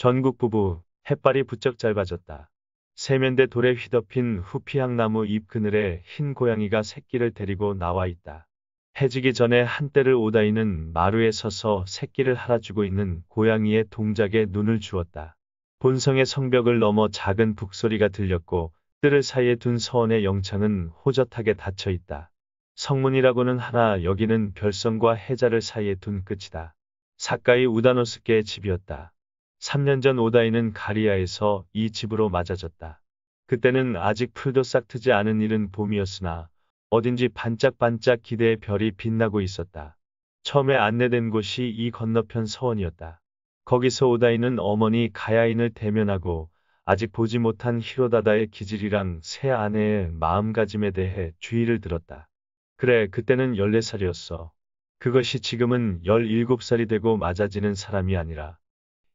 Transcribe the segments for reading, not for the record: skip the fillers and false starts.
전국 부부, 햇발이 부쩍 짧아졌다. 세면대 돌에 휘덮인 후피향나무 잎 그늘에 흰 고양이가 새끼를 데리고 나와 있다. 해지기 전에 한때를 오다이는 마루에 서서 새끼를 할아주고 있는 고양이의 동작에 눈을 주었다. 본성의 성벽을 넘어 작은 북소리가 들렸고 뜰을 사이에 둔 서원의 영창은 호젓하게 닫혀 있다. 성문이라고는 하나 여기는 별성과 해자를 사이에 둔 끝이다. 사카이 우다노스케의 집이었다. 3년 전 오다이는 가리아에서 이 집으로 맞아졌다. 그때는 아직 풀도 싹 트지 않은 이른 봄이었으나 어딘지 반짝반짝 기대의 별이 빛나고 있었다. 처음에 안내된 곳이 이 건너편 서원이었다. 거기서 오다이는 어머니 가야인을 대면하고 아직 보지 못한 히로다다의 기질이랑 새 아내의 마음가짐에 대해 주의를 들었다. 그래, 그때는 14살이었어. 그것이 지금은 17살이 되고 맞아지는 사람이 아니라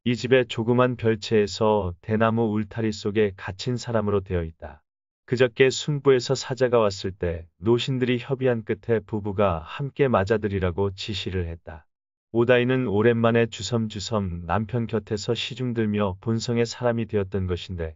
이 집의 조그만 별채에서 대나무 울타리 속에 갇힌 사람으로 되어 있다. 그저께 순부에서 사자가 왔을 때 노신들이 협의한 끝에 부부가 함께 맞아들이라고 지시를 했다. 오다이는 오랜만에 주섬주섬 남편 곁에서 시중들며 본성의 사람이 되었던 것인데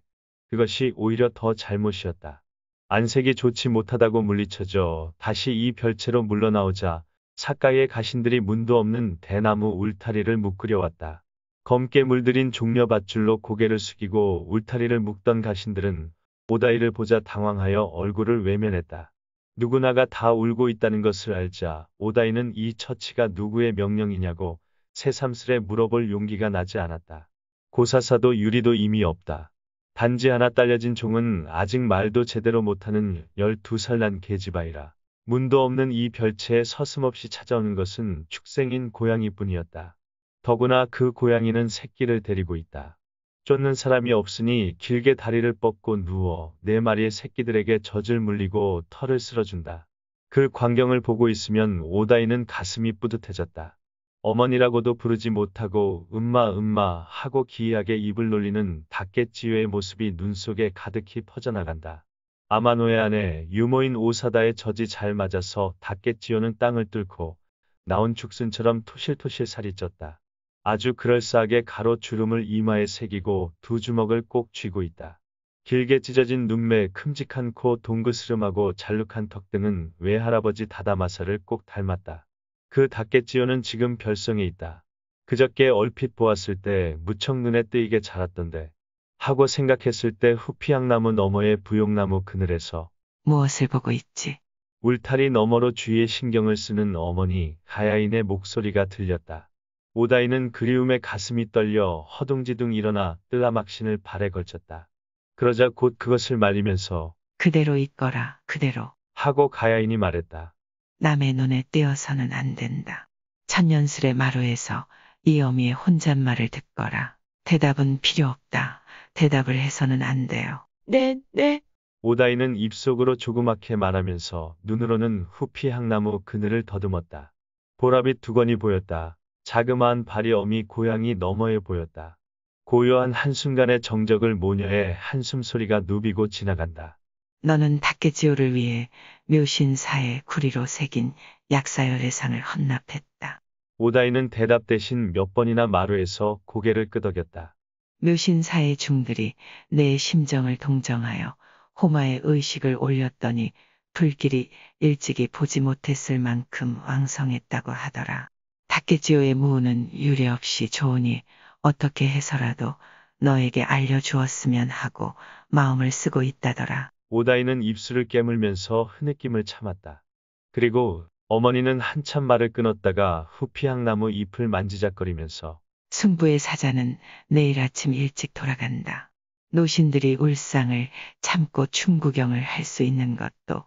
그것이 오히려 더 잘못이었다. 안색이 좋지 못하다고 물리쳐져 다시 이 별채로 물러나오자 사카이의 가신들이 문도 없는 대나무 울타리를 묶으려 왔다. 검게 물들인 종려 밧줄로 고개를 숙이고 울타리를 묶던 가신들은 오다이를 보자 당황하여 얼굴을 외면했다. 누구나가 다 울고 있다는 것을 알자 오다이는 이 처치가 누구의 명령이냐고 새삼스레 물어볼 용기가 나지 않았다. 고사사도 유리도 이미 없다. 단지 하나 딸려진 종은 아직 말도 제대로 못하는 12살 난 계집아이라. 문도 없는 이 별채에 서슴없이 찾아오는 것은 축생인 고양이뿐이었다. 더구나 그 고양이는 새끼를 데리고 있다. 쫓는 사람이 없으니 길게 다리를 뻗고 누워 4마리의 새끼들에게 젖을 물리고 털을 쓸어준다. 그 광경을 보고 있으면 오다이는 가슴이 뿌듯해졌다. 어머니라고도 부르지 못하고 음마 하고 기이하게 입을 놀리는 닭개찌유의 모습이 눈 속에 가득히 퍼져나간다. 아마노의 아내 유모인 오사다의 젖이 잘 맞아서 닭개찌요는 땅을 뚫고 나온 죽순처럼 토실토실 살이 쪘다. 아주 그럴싸하게 가로 주름을 이마에 새기고 두 주먹을 꼭 쥐고 있다. 길게 찢어진 눈매, 큼직한 코, 동그스름하고 잘룩한 턱 등은 외할아버지 다다마사를 꼭 닮았다. 그 닭개찌요는 지금 별성에 있다. 그저께 얼핏 보았을 때 무척 눈에 띄게 자랐던데 하고 생각했을 때 후피향나무 너머의 부용나무 그늘에서 무엇을 보고 있지? 울타리 너머로 주위에 신경을 쓰는 어머니 가야인의 목소리가 들렸다. 오다이는 그리움에 가슴이 떨려 허둥지둥 일어나 뜰라막신을 발에 걸쳤다. 그러자 곧 그것을 말리면서 그대로 있거라, 그대로. 하고 가야인이 말했다. 남의 눈에 띄어서는 안 된다. 천년스레 마루에서 이 어미의 혼잣말을 듣거라. 대답은 필요 없다. 대답을 해서는 안 돼요. 네, 네. 오다이는 입속으로 조그맣게 말하면서 눈으로는 후피향나무 그늘을 더듬었다. 보랏빛 두건이 보였다. 자그마한 발이 어미 고양이 너머에 보였다. 고요한 한순간의 정적을 모녀의 한숨소리가 누비고 지나간다. 너는 닭개지호를 위해 묘신사의 구리로 새긴 약사열의 상을 헌납했다. 오다이는 대답 대신 몇 번이나 마루에서 고개를 끄덕였다. 묘신사의 중들이 내 심정을 동정하여 호마의 의식을 올렸더니 불길이 일찍이 보지 못했을 만큼 왕성했다고 하더라. 닭개지호의 무우는 유례없이 좋으니 어떻게 해서라도 너에게 알려주었으면 하고 마음을 쓰고 있다더라. 오다이는 입술을 깨물면서 흐느낌을 참았다. 그리고 어머니는 한참 말을 끊었다가 후피향나무 잎을 만지작거리면서 승부의 사자는 내일 아침 일찍 돌아간다. 노신들이 울상을 참고 춤구경을 할 수 있는 것도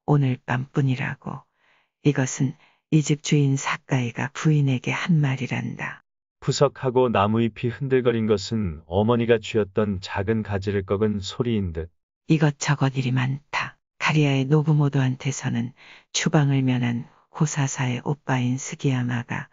오늘 밤뿐이라고. 이것은 이 집 주인 사카이가 부인에게 한 말이란다. 푸석하고 나무잎이 흔들거린 것은 어머니가 쥐었던 작은 가지를 꺾은 소리인 듯. 이것저것 일이 많다. 가리아의 노부모도한테서는 추방을 면한 고사사의 오빠인 스기야마가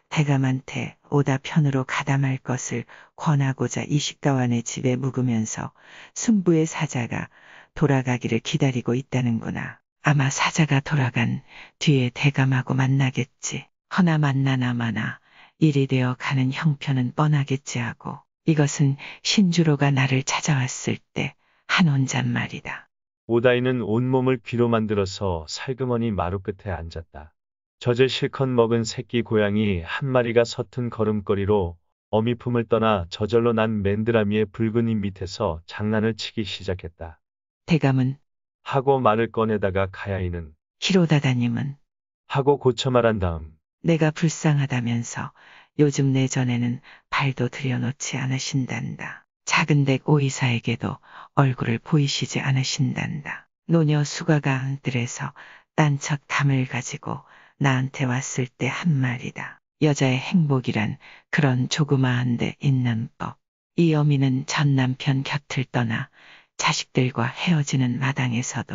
대감한테 오다 편으로 가담할 것을 권하고자 이식가완의 집에 묵으면서 승부의 사자가 돌아가기를 기다리고 있다는구나. 아마 사자가 돌아간 뒤에 대감하고 만나겠지. 허나 만나나 마나 일이 되어 가는 형편은 뻔하겠지 하고 이것은 신주로가 나를 찾아왔을 때 한 혼잣말이다. 오다이는 온몸을 귀로 만들어서 살그머니 마루 끝에 앉았다. 젖을 실컷 먹은 새끼 고양이 한 마리가 서툰 걸음걸이로 어미품을 떠나 저절로 난 맨드라미의 붉은 입 밑에서 장난을 치기 시작했다. 대감은 하고 말을 꺼내다가 가야이는 히로다다님은 하고 고쳐 말한 다음 내가 불쌍하다면서 요즘 내 전에는 발도 들여놓지 않으신단다. 작은 댁 오이사에게도 얼굴을 보이시지 않으신단다. 노녀 수가가 안뜰에서 딴 척 담을 가지고 나한테 왔을 때 한 말이다. 여자의 행복이란 그런 조그마한 데 있는 법. 이 어미는 전 남편 곁을 떠나 자식들과 헤어지는 마당에서도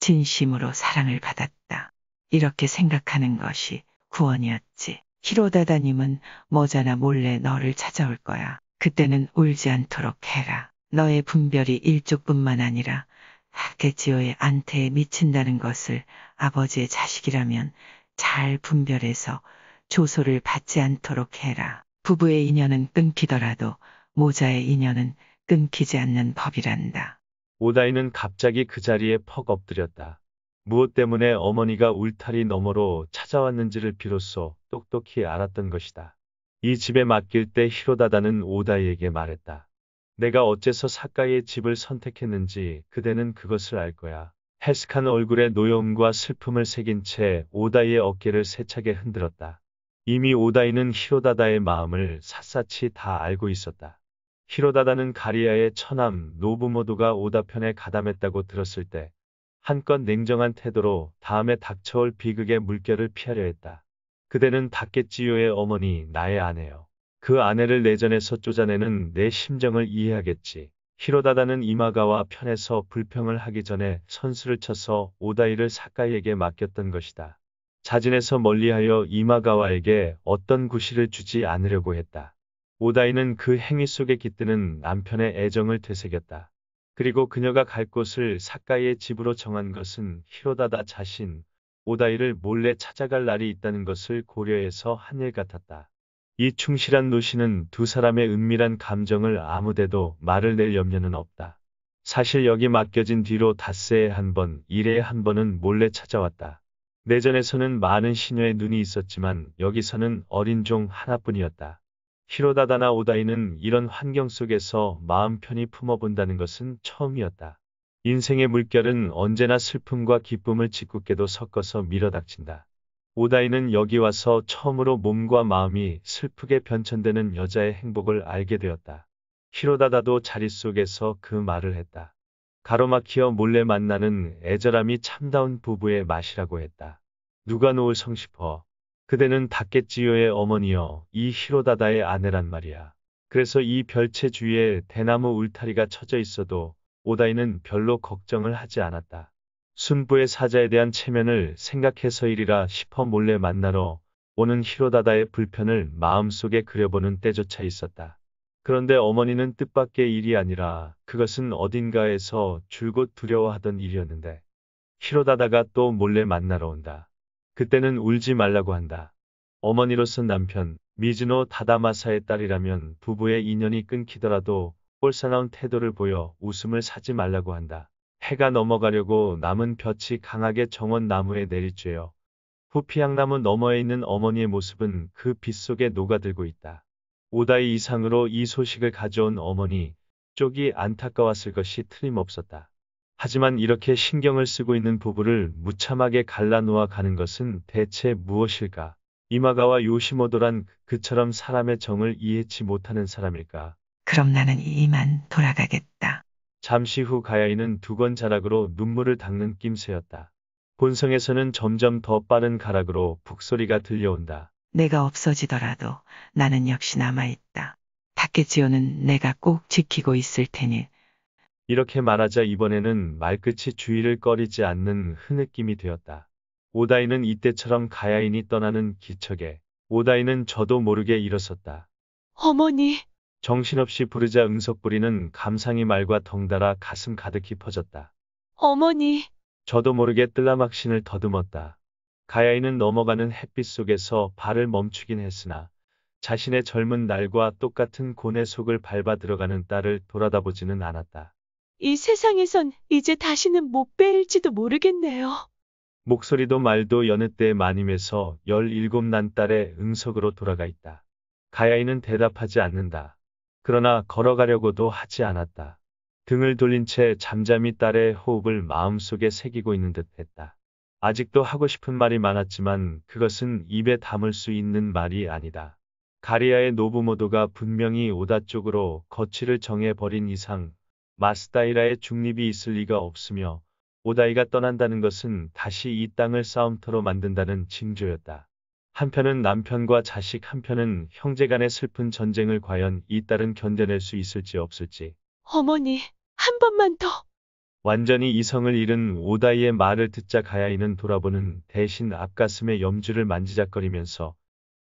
진심으로 사랑을 받았다. 이렇게 생각하는 것이 구원이었지. 히로다다님은 머자나 몰래 너를 찾아올 거야. 그때는 울지 않도록 해라. 너의 분별이 일족뿐만 아니라 하케지오의 안태에 미친다는 것을 아버지의 자식이라면 잘 분별해서 조소를 받지 않도록 해라. 부부의 인연은 끊기더라도 모자의 인연은 끊기지 않는 법이란다. 오다이는 갑자기 그 자리에 퍽 엎드렸다. 무엇 때문에 어머니가 울타리 너머로 찾아왔는지를 비로소 똑똑히 알았던 것이다. 이 집에 맡길 때 히로다다는 오다이에게 말했다. 내가 어째서 사카이의 집을 선택했는지 그대는 그것을 알 거야. 해슥한 얼굴에 노여움과 슬픔을 새긴 채 오다이의 어깨를 세차게 흔들었다. 이미 오다이는 히로다다의 마음을 샅샅이 다 알고 있었다. 히로다다는 가리아의 처남 노부모도가 오다 편에 가담했다고 들었을 때 한껏 냉정한 태도로 다음에 닥쳐올 비극의 물결을 피하려 했다. 그대는 다케지요의 어머니, 나의 아내요. 그 아내를 내전에서 쫓아내는 내 심정을 이해하겠지. 히로다다는 이마가와 편에서 불평을 하기 전에 선수를 쳐서 오다이를 사카이에게 맡겼던 것이다. 자진해서 멀리하여 이마가와에게 어떤 구실을 주지 않으려고 했다. 오다이는 그 행위 속에 깃드는 남편의 애정을 되새겼다. 그리고 그녀가 갈 곳을 사카이의 집으로 정한 것은 히로다다 자신, 오다이를 몰래 찾아갈 날이 있다는 것을 고려해서 한 일 같았다. 이 충실한 노신은 두 사람의 은밀한 감정을 아무데도 말을 낼 염려는 없다. 사실 여기 맡겨진 뒤로 닷새에 한 번, 일에 한 번은 몰래 찾아왔다. 내전에서는 많은 시녀의 눈이 있었지만 여기서는 어린 종 하나뿐이었다. 히로다다나 오다이는 이런 환경 속에서 마음 편히 품어본다는 것은 처음이었다. 인생의 물결은 언제나 슬픔과 기쁨을 짓궂게도 섞어서 밀어닥친다. 오다이는 여기 와서 처음으로 몸과 마음이 슬프게 변천되는 여자의 행복을 알게 되었다. 히로다다도 자릿 속에서 그 말을 했다. 가로막히어 몰래 만나는 애절함이 참다운 부부의 맛이라고 했다. 누가 놓을 성시퍼. 그대는 다케지요의 어머니여, 이 히로다다의 아내란 말이야. 그래서 이 별채 주위에 대나무 울타리가 쳐져 있어도 오다이는 별로 걱정을 하지 않았다. 순부의 사자에 대한 체면을 생각해서이리라 싶어 몰래 만나러 오는 히로다다의 불편을 마음속에 그려보는 때조차 있었다. 그런데 어머니는 뜻밖의 일이 아니라 그것은 어딘가에서 줄곧 두려워하던 일이었는데 히로다다가 또 몰래 만나러 온다. 그때는 울지 말라고 한다. 어머니로서 남편 미즈노 다다마사의 딸이라면 부부의 인연이 끊기더라도 꼴사나운 태도를 보여 웃음을 사지 말라고 한다. 해가 넘어가려고 남은 볕이 강하게 정원 나무에 내리쬐어 후피향나무 너머에 있는 어머니의 모습은 그 빛 속에 녹아들고 있다. 오다이 이상으로 이 소식을 가져온 어머니 쪽이 안타까웠을 것이 틀림없었다. 하지만 이렇게 신경을 쓰고 있는 부부를 무참하게 갈라놓아 가는 것은 대체 무엇일까? 이마가와 요시모도란 그처럼 사람의 정을 이해치 못하는 사람일까? 그럼 나는 이만 돌아가겠다. 잠시 후 가야이는 두건 자락으로 눈물을 닦는 낌새였다. 본성에서는 점점 더 빠른 가락으로 북소리가 들려온다. 내가 없어지더라도 나는 역시 남아있다. 다케지오는 내가 꼭 지키고 있을 테니. 이렇게 말하자 이번에는 말끝이 주의를 꺼리지 않는 흐느낌이 되었다. 오다이는 이때처럼 가야인이 떠나는 기척에 오다이는 저도 모르게 일어섰다. 어머니! 정신없이 부르자 응석부리는 감상의 말과 덩달아 가슴 가득히 퍼졌다. 어머니! 저도 모르게 뜰라막신을 더듬었다. 가야인은 넘어가는 햇빛 속에서 발을 멈추긴 했으나 자신의 젊은 날과 똑같은 고뇌 속을 밟아 들어가는 딸을 돌아다보지는 않았다. 이 세상에선 이제 다시는 못 뵐지도 모르겠네요. 목소리도 말도 여느 때의 마님에서 17 난 딸의 응석으로 돌아가 있다. 가야이는 대답하지 않는다. 그러나 걸어가려고도 하지 않았다. 등을 돌린 채 잠잠히 딸의 호흡을 마음속에 새기고 있는 듯 했다. 아직도 하고 싶은 말이 많았지만 그것은 입에 담을 수 있는 말이 아니다. 가리아의 노부모도가 분명히 오다 쪽으로 거취를 정해버린 이상 마스다이라의 중립이 있을 리가 없으며 오다이가 떠난다는 것은 다시 이 땅을 싸움터로 만든다는 징조였다. 한편은 남편과 자식, 한편은 형제간의 슬픈 전쟁을 과연 이 딸은 견뎌낼 수 있을지 없을지. 어머니, 한 번만 더. 완전히 이성을 잃은 오다이의 말을 듣자 가야이는 돌아보는 대신 앞가슴에 염주를 만지작거리면서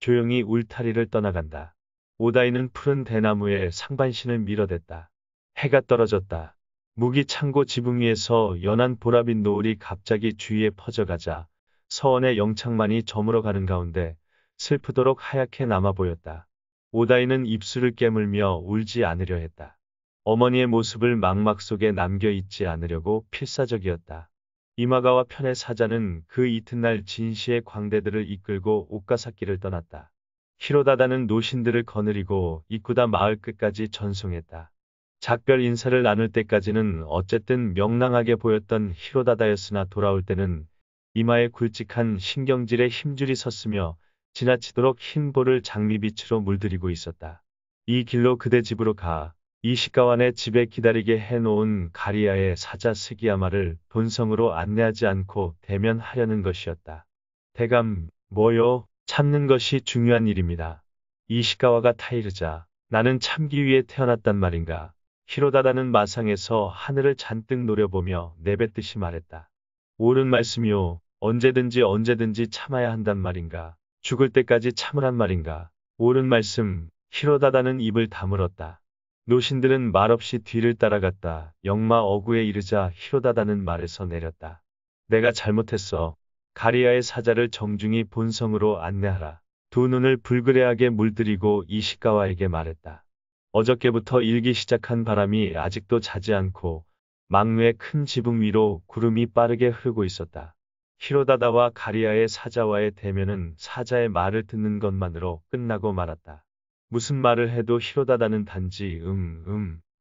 조용히 울타리를 떠나간다. 오다이는 푸른 대나무에 상반신을 밀어댔다. 해가 떨어졌다. 무기 창고 지붕 위에서 연한 보랏빛 노을이 갑자기 주위에 퍼져가자 서원의 영창만이 저물어가는 가운데 슬프도록 하얗게 남아 보였다. 오다이는 입술을 깨물며 울지 않으려 했다. 어머니의 모습을 망막 속에 남겨 있지 않으려고 필사적이었다. 이마가와 편의 사자는 그 이튿날 진시의 광대들을 이끌고 오카사키를 떠났다. 히로다다는 노신들을 거느리고 이쿠다 마을 끝까지 전송했다. 작별 인사를 나눌 때까지는 어쨌든 명랑하게 보였던 히로다다였으나 돌아올 때는 이마에 굵직한 신경질에 힘줄이 섰으며 지나치도록 흰 볼을 장미빛으로 물들이고 있었다. 이 길로 그대 집으로 가. 이시가와네 집에 기다리게 해놓은 가리아의 사자 스기야마를 본성으로 안내하지 않고 대면하려는 것이었다. 대감, 뭐요? 참는 것이 중요한 일입니다. 이시가와가 타이르자, 나는 참기 위해 태어났단 말인가. 히로다다는 마상에서 하늘을 잔뜩 노려보며 내뱉듯이 말했다. 옳은 말씀이요. 언제든지 참아야 한단 말인가. 죽을 때까지 참으란 말인가. 옳은 말씀. 히로다다는 입을 다물었다. 노신들은 말없이 뒤를 따라갔다. 영마 어구에 이르자 히로다다는 말에서 내렸다. 내가 잘못했어. 가리아의 사자를 정중히 본성으로 안내하라. 두 눈을 불그레하게 물들이고 이시가와에게 말했다. 어저께부터 일기 시작한 바람이 아직도 자지 않고 막루의 큰 지붕 위로 구름이 빠르게 흐르고 있었다. 히로다다와 가리아의 사자와의 대면은 사자의 말을 듣는 것만으로 끝나고 말았다. 무슨 말을 해도 히로다다는 단지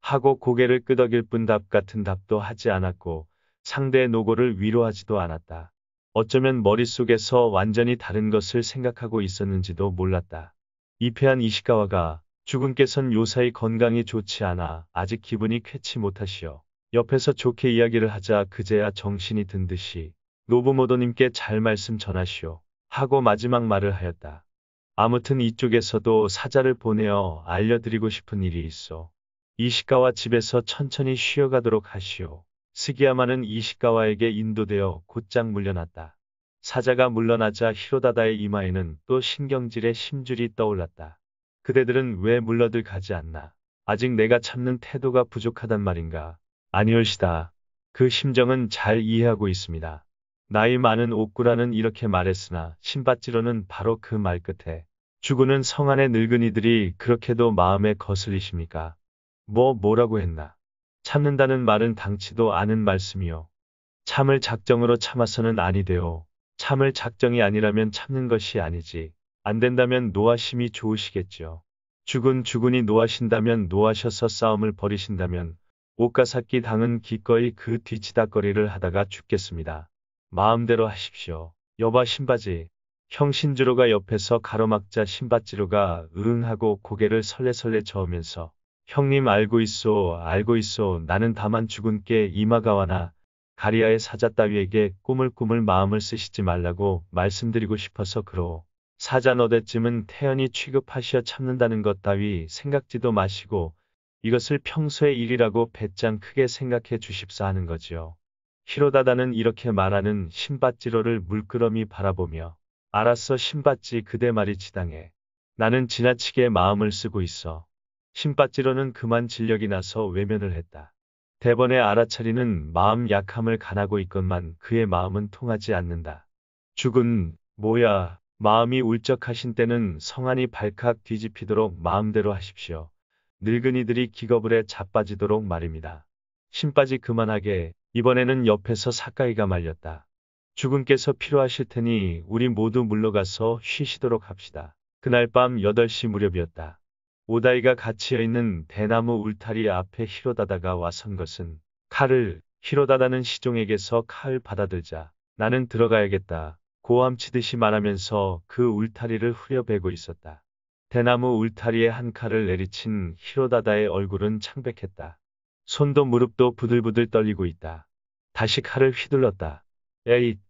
하고 고개를 끄덕일 뿐 답 같은 답도 하지 않았고 상대의 노고를 위로하지도 않았다. 어쩌면 머릿속에서 완전히 다른 것을 생각하고 있었는지도 몰랐다. 이패한 이시가와가 주군께선 요사이 건강이 좋지 않아 아직 기분이 쾌치 못하시오. 옆에서 좋게 이야기를 하자 그제야 정신이 든 듯이 노부모도님께 잘 말씀 전하시오. 하고 마지막 말을 하였다. 아무튼 이쪽에서도 사자를 보내어 알려드리고 싶은 일이 있어. 이시가와 집에서 천천히 쉬어가도록 하시오. 스기야마는 이시가와에게 인도되어 곧장 물러났다. 사자가 물러나자 히로다다의 이마에는 또 신경질의 심줄이 떠올랐다. 그대들은 왜 물러들 가지 않나? 아직 내가 참는 태도가 부족하단 말인가? 아니올시다. 그 심정은 잘 이해하고 있습니다. 나이 많은 옥구라는 이렇게 말했으나 신밧지로는 바로 그 말 끝에 죽으는 성안의 늙은이들이 그렇게도 마음에 거슬리십니까? 뭐라고 했나? 참는다는 말은 당치도 않은 말씀이요. 참을 작정으로 참아서는 아니 되오. 참을 작정이 아니라면 참는 것이 아니지. 안 된다면 노하심이 좋으시겠죠. 주군이 노하신다면 노하셔서 싸움을 벌이신다면 오카사키 당은 기꺼이 그 뒤치다거리를 하다가 죽겠습니다. 마음대로 하십시오. 여봐 신바지. 형 신주로가 옆에서 가로막자 신밧지로가 하고 고개를 설레설레 저으면서 형님 알고 있소. 나는 다만 주군께 이마가와나 가리아의 사자 따위에게 꾸물꾸물 마음을 쓰시지 말라고 말씀드리고 싶어서 그러오. 사자 너댓쯤은 태연히 취급하시어 참는다는 것 따위 생각지도 마시고 이것을 평소의 일이라고 배짱 크게 생각해 주십사 하는 거지요. 히로다다는 이렇게 말하는 신밧지로를 물끄러미 바라보며 알았어 신밧지 그대 말이 지당해. 나는 지나치게 마음을 쓰고 있어. 신밧지로는 그만 진력이 나서 외면을 했다. 대번에 알아차리는 마음 약함을 간하고 있건만 그의 마음은 통하지 않는다. 죽은 뭐야 마음이 울적하신 때는 성안이 발칵 뒤집히도록 마음대로 하십시오. 늙은이들이 기겁을에 자빠지도록 말입니다. 신바지 그만하게. 이번에는 옆에서 사까이가 말렸다. 주군께서 필요하실 테니 우리 모두 물러가서 쉬시도록 합시다. 그날 밤 8시 무렵이었다. 오다이가 갇혀 있는 대나무 울타리 앞에 히로다다가 와 선 것은 칼을, 히로다다는 시종에게서 칼을 받아들자 나는 들어가야겠다. 고함치듯이 말하면서 그 울타리를 후려베고 있었다. 대나무 울타리에 한 칼을 내리친 히로다다의 얼굴은 창백했다. 손도 무릎도 부들부들 떨리고 있다. 다시 칼을 휘둘렀다. 에잇!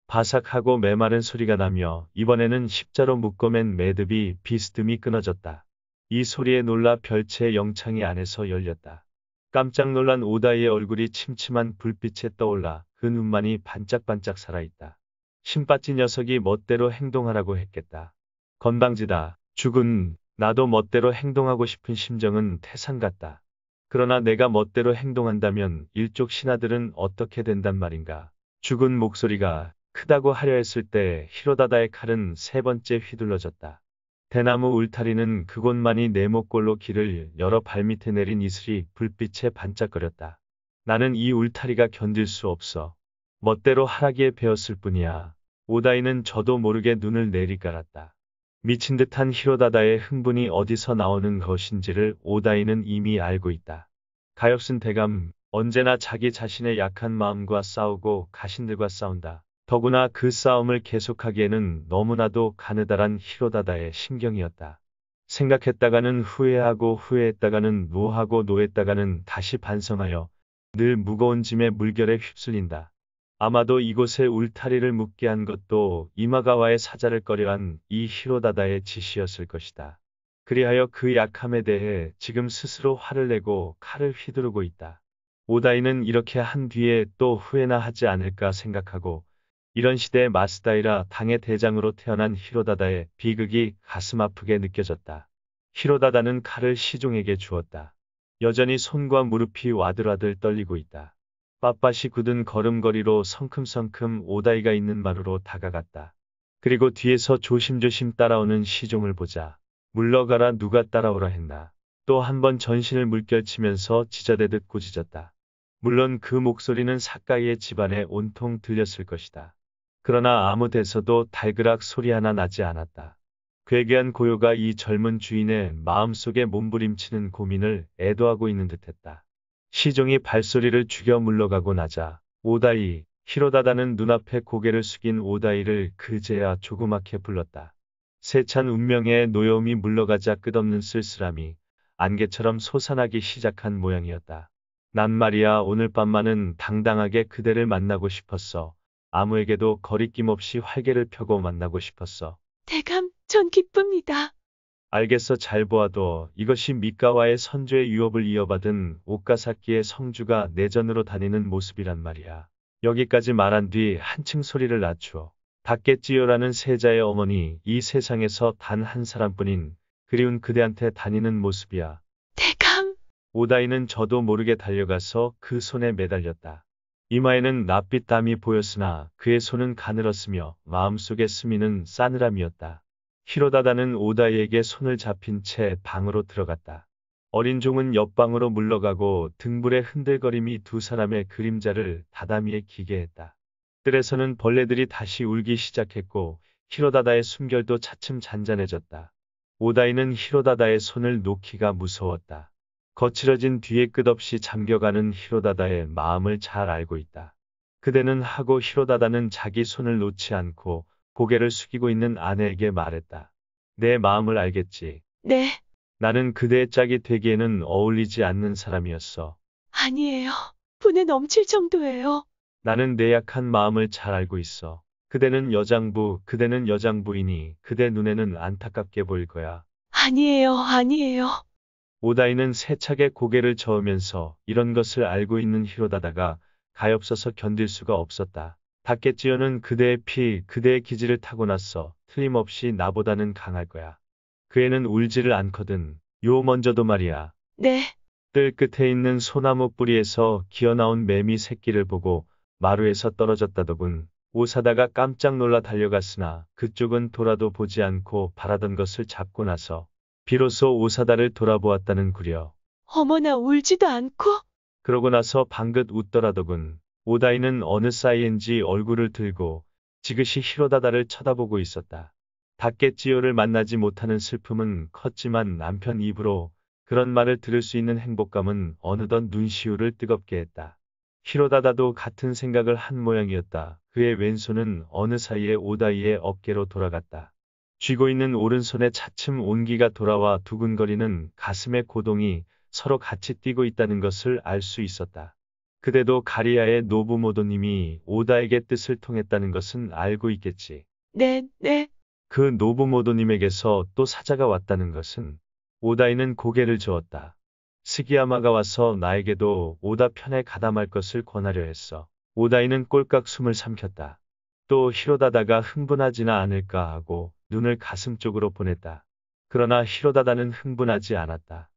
바삭하고 메마른 소리가 나며 이번에는 십자로 묶어맨 매듭이 비스듬히 끊어졌다. 이 소리에 놀라 별채의 영창이 안에서 열렸다. 깜짝 놀란 오다이의 얼굴이 침침한 불빛에 떠올라 그 눈만이 반짝반짝 살아있다. 신바찌 녀석이 멋대로 행동하라고 했겠다. 건방지다. 죽은 나도 멋대로 행동하고 싶은 심정은 태산 같다. 그러나 내가 멋대로 행동한다면 일족 신하들은 어떻게 된단 말인가. 죽은 목소리가 크다고 하려 했을 때 히로다다의 칼은 3번째 휘둘러졌다. 대나무 울타리는 그곳만이 네모꼴로 길을 열어 발밑에 내린 이슬이 불빛에 반짝거렸다. 나는 이 울타리가 견딜 수 없어. 멋대로 하라기에 배웠을 뿐이야. 오다이는 저도 모르게 눈을 내리깔았다. 미친 듯한 히로다다의 흥분이 어디서 나오는 것인지를 오다이는 이미 알고 있다. 가엾은 대감, 언제나 자기 자신의 약한 마음과 싸우고 가신들과 싸운다. 더구나 그 싸움을 계속하기에는 너무나도 가느다란 히로다다의 심경이었다. 생각했다가는 후회하고 후회했다가는 노하고 노했다가는 다시 반성하여 늘 무거운 짐의 물결에 휩쓸린다. 아마도 이곳에 울타리를 묶게 한 것도 이마가와의 사자를 꺼려한 이 히로다다의 짓이었을 것이다. 그리하여 그 약함에 대해 지금 스스로 화를 내고 칼을 휘두르고 있다. 오다이는 이렇게 한 뒤에 또 후회나 하지 않을까 생각하고 이런 시대의 마스다이라 당의 대장으로 태어난 히로다다의 비극이 가슴 아프게 느껴졌다. 히로다다는 칼을 시종에게 주었다. 여전히 손과 무릎이 와들와들 떨리고 있다. 빳빳이 굳은 걸음걸이로 성큼성큼 오다이가 있는 마루로 다가갔다. 그리고 뒤에서 조심조심 따라오는 시종을 보자. 물러가라 누가 따라오라 했나. 또 한 번 전신을 물결치면서 지저대듯 꾸짖었다. 물론 그 목소리는 사까이의 집안에 온통 들렸을 것이다. 그러나 아무 데서도 달그락 소리 하나 나지 않았다. 괴괴한 고요가 이 젊은 주인의 마음속에 몸부림치는 고민을 애도하고 있는 듯했다. 시종이 발소리를 죽여 물러가고 나자 오다이, 히로다다는 눈앞에 고개를 숙인 오다이를 그제야 조그맣게 불렀다. 세찬 운명의 노여움이 물러가자 끝없는 쓸쓸함이 안개처럼 솟아나기 시작한 모양이었다. 난 말이야 오늘 밤만은 당당하게 그대를 만나고 싶었어. 아무에게도 거리낌 없이 활개를 펴고 만나고 싶었어. 대감, 전 기쁩니다. 알겠어 잘 보아도 이것이 미카와의 선조의 유업을 이어받은 오카사키의 성주가 내전으로 다니는 모습이란 말이야. 여기까지 말한 뒤 한층 소리를 낮추어. 닫겠지요라는 세자의 어머니 이 세상에서 단 한 사람뿐인 그리운 그대한테 다니는 모습이야. 대감, 오다이는 저도 모르게 달려가서 그 손에 매달렸다. 이마에는 낯빛 땀이 보였으나 그의 손은 가늘었으며 마음속에 스미는 싸늘함이었다. 히로다다는 오다이에게 손을 잡힌 채 방으로 들어갔다. 어린 종은 옆방으로 물러가고 등불의 흔들거림이 두 사람의 그림자를 다다미에 기게 했다. 뜰에서는 벌레들이 다시 울기 시작했고 히로다다의 숨결도 차츰 잔잔해졌다. 오다이는 히로다다의 손을 놓기가 무서웠다. 거칠어진 뒤에 끝없이 잠겨가는 히로다다의 마음을 잘 알고 있다. 그대는 하고 히로다다는 자기 손을 놓지 않고 고개를 숙이고 있는 아내에게 말했다. 내 마음을 알겠지. 네, 나는 그대의 짝이 되기에는 어울리지 않는 사람이었어. 아니에요. 분에 넘칠 정도예요. 나는 내 약한 마음을 잘 알고 있어. 그대는 여장부이니 그대 눈에는 안타깝게 보일 거야. 아니에요, 아니에요. 오다이는 세차게 고개를 저으면서 이런 것을 알고 있는 히로다다가 가엾어서 견딜 수가 없었다. 닫겠지요는 그대의 피, 그대의 기질을 타고났어. 틀림없이 나보다는 강할 거야. 그 애는 울지를 않거든. 요 먼저도 말이야. 네, 뜰 끝에 있는 소나무 뿌리에서 기어나온 매미 새끼를 보고 마루에서 떨어졌다더군. 오사다가 깜짝 놀라 달려갔으나 그쪽은 돌아도 보지 않고 바라던 것을 잡고 나서 비로소 오사다를 돌아보았다는 구려. 어머나 울지도 않고? 그러고 나서 방긋 웃더라더군. 오다이는 어느 싸이엔지 얼굴을 들고 지그시 히로다다를 쳐다보고 있었다. 다케치요를 만나지 못하는 슬픔은 컸지만 남편 입으로 그런 말을 들을 수 있는 행복감은 어느덧 눈시울을 뜨겁게 했다. 히로다다도 같은 생각을 한 모양이었다. 그의 왼손은 어느 사이에 오다이의 어깨로 돌아갔다. 쥐고 있는 오른손에 차츰 온기가 돌아와 두근거리는 가슴의 고동이 서로 같이 뛰고 있다는 것을 알 수 있었다. 그대도 가리아의 노부모도님이 오다에게 뜻을 통했다는 것은 알고 있겠지. 네, 네. 그 노부모도님에게서 또 사자가 왔다는 것은. 오다이는 고개를 저었다. 스기야마가 와서 나에게도 오다 편에 가담할 것을 권하려 했어. 오다이는 꼴깍 숨을 삼켰다. 또 히로다다가 흥분하지나 않을까 하고 눈을 가슴 쪽으로 보냈다. 그러나 히로다다는 흥분하지 않았다.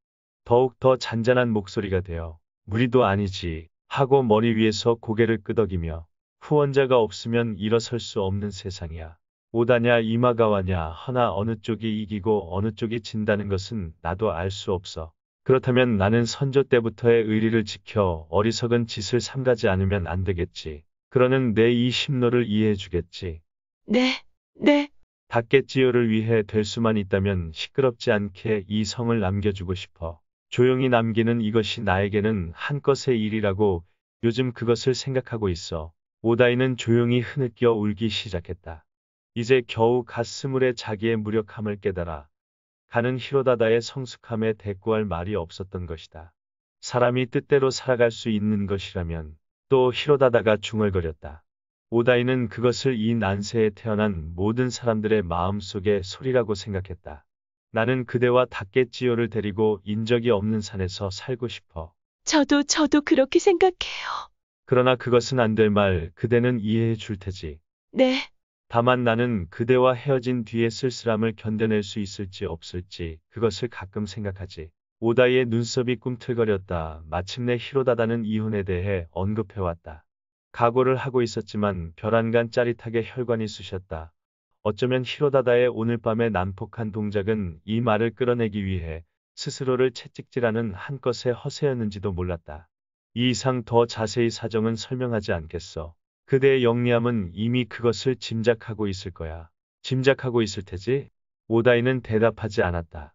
더욱 더 잔잔한 목소리가 되어 무리도 아니지 하고 머리 위에서 고개를 끄덕이며 후원자가 없으면 일어설 수 없는 세상이야. 오다냐 이마가와냐 허나 어느 쪽이 이기고 어느 쪽이 진다는 것은 나도 알 수 없어. 그렇다면 나는 선조 때부터의 의리를 지켜 어리석은 짓을 삼가지 않으면 안 되겠지. 그러는 내 이 심노를 이해해 주겠지. 네, 네. 다케치요를 위해 될 수만 있다면 시끄럽지 않게 이 성을 남겨주고 싶어. 조용히 남기는 이것이 나에게는 한껏의 일이라고 요즘 그것을 생각하고 있어. 오다이는 조용히 흐느껴 울기 시작했다. 이제 겨우 갓 스물에 자기의 무력함을 깨달아 가는 히로다다의 성숙함에 대꾸할 말이 없었던 것이다. 사람이 뜻대로 살아갈 수 있는 것이라면 또 히로다다가 중얼거렸다. 오다이는 그것을 이 난세에 태어난 모든 사람들의 마음속의 소리라고 생각했다. 나는 그대와 다케치요를 데리고 인적이 없는 산에서 살고 싶어. 저도 그렇게 생각해요. 그러나 그것은 안 될 말 그대는 이해해 줄 테지. 네. 다만 나는 그대와 헤어진 뒤에 쓸쓸함을 견뎌낼 수 있을지 없을지 그것을 가끔 생각하지. 오다이의 눈썹이 꿈틀거렸다. 마침내 히로다다는 이혼에 대해 언급해왔다. 각오를 하고 있었지만 벼랑간 짜릿하게 혈관이 쑤셨다. 어쩌면 히로다다의 오늘 밤의 난폭한 동작은 이 말을 끌어내기 위해 스스로를 채찍질하는 한껏의 허세였는지도 몰랐다. 이 이상 더 자세히 사정은 설명하지 않겠어. 그대의 영리함은 이미 그것을 짐작하고 있을 거야. 짐작하고 있을 테지? 오다이는 대답하지 않았다.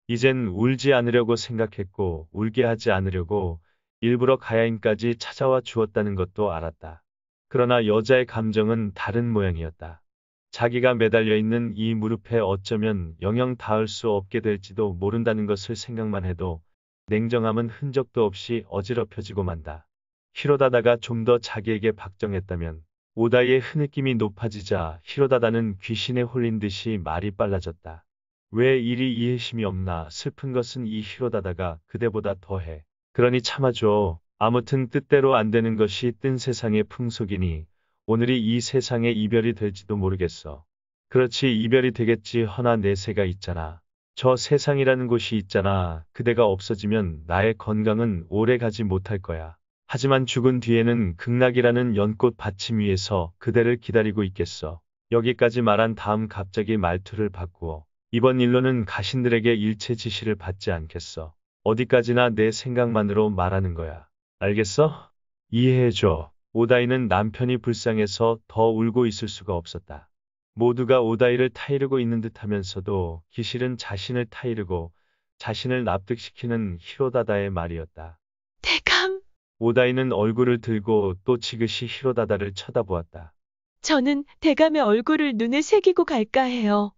이젠 울지 않으려고 생각했고 울게 하지 않으려고 일부러 가야인까지 찾아와 주었다는 것도 알았다. 그러나 여자의 감정은 다른 모양이었다. 자기가 매달려 있는 이 무릎에 어쩌면 영영 닿을 수 없게 될지도 모른다는 것을 생각만 해도 냉정함은 흔적도 없이 어지럽혀지고 만다. 히로다다가 좀 더 자기에게 박정했다면. 오다이의 흐느낌이 높아지자 히로다다는 귀신에 홀린 듯이 말이 빨라졌다. 왜 이리 이해심이 없나. 슬픈 것은 이 히로다다가 그대보다 더해. 그러니 참아줘. 아무튼 뜻대로 안 되는 것이 뜬 세상의 풍속이니 오늘이 이 세상의 이별이 될지도 모르겠어. 그렇지 이별이 되겠지. 허나 내세가 있잖아. 저 세상이라는 곳이 있잖아. 그대가 없어지면 나의 건강은 오래 가지 못할 거야. 하지만 죽은 뒤에는 극락이라는 연꽃 받침 위에서 그대를 기다리고 있겠어. 여기까지 말한 다음 갑자기 말투를 바꾸어. 이번 일로는 가신들에게 일체 지시를 받지 않겠어. 어디까지나 내 생각만으로 말하는 거야. 알겠어? 이해해줘. 오다이는 남편이 불쌍해서 더 울고 있을 수가 없었다. 모두가 오다이를 타이르고 있는 듯하면서도 기실은 자신을 타이르고 자신을 납득시키는 히로다다의 말이었다. 대감, 오다이는 얼굴을 들고 또 지그시 히로다다를 쳐다보았다. 저는 대감의 얼굴을 눈에 새기고 갈까 해요.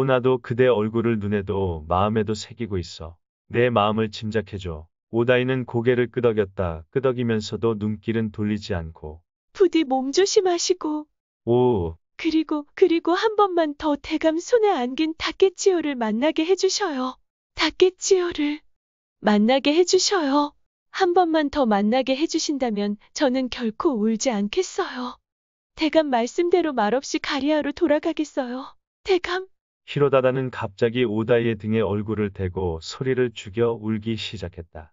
나도 그대 얼굴을 눈에도 마음에도 새기고 있어. 내 마음을 짐작해줘. 오다이는 고개를 끄덕였다. 끄덕이면서도 눈길은 돌리지 않고. 부디 몸 조심하시고. 오, 그리고 한 번만 더 대감 손에 안긴 다케치요를 만나게 해주셔요. 다케치요를 만나게 해주셔요. 한 번만 더 만나게 해주신다면 저는 결코 울지 않겠어요. 대감 말씀대로 말없이 가리아로 돌아가겠어요. 대감. 히로다다는 갑자기 오다이의 등에 얼굴을 대고 소리를 죽여 울기 시작했다.